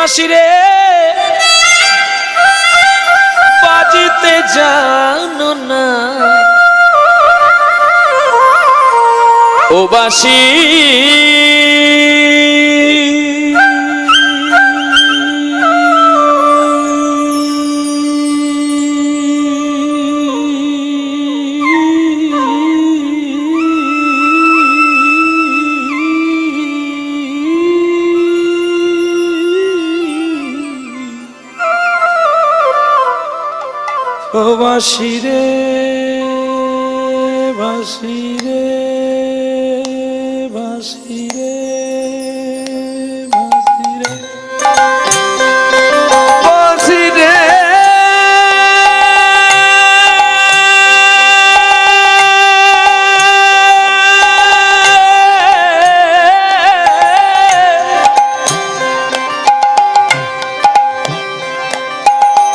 বাঁশিরে বাজিতে জানো না ও বাঁশি ও বাঁশিরে বাঁশিরে বাঁশিরে বাঁশিরে বাঁশিরে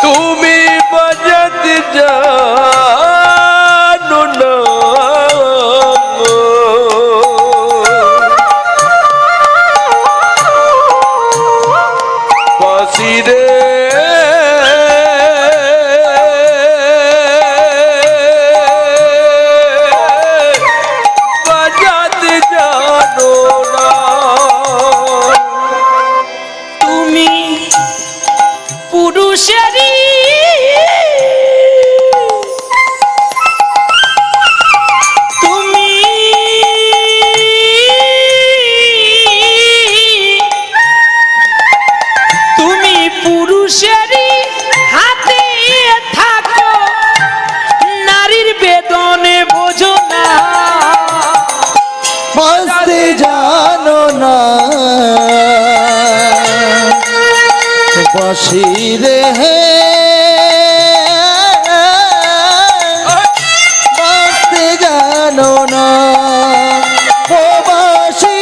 তুমি বাজাতে জানো না বাঁশিরে বাজাতে জানো না তুমি পুরুষেরই হাতে থাকো নারীর বেদনে বোঝো না বাঁচতে জানো না বাঁশিরে বাঁচতে জানো না ও বাঁশি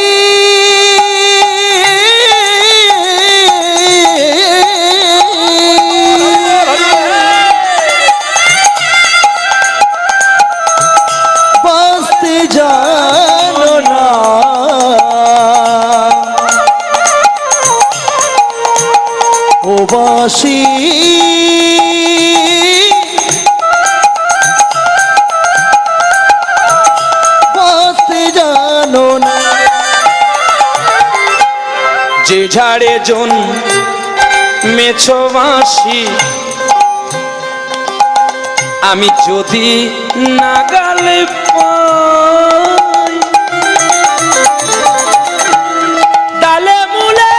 বাঁচতে জানো না ও বাঁশি বাঁচতে জানো না যে ঝাড়ে জন মেছো বাঁশি আমি যদি নাগালে পাই ডালে মূলে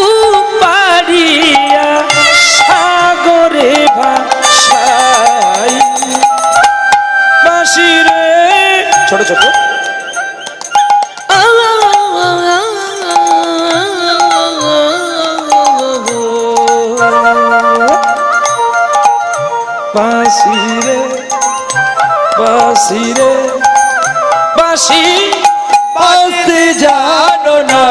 উপারিয়া সাগরে ভাসাই বাঁশিরে ছোট ছোট বাঁশিরে বাঁশিরে বাঁশি বাঁচতে জানো না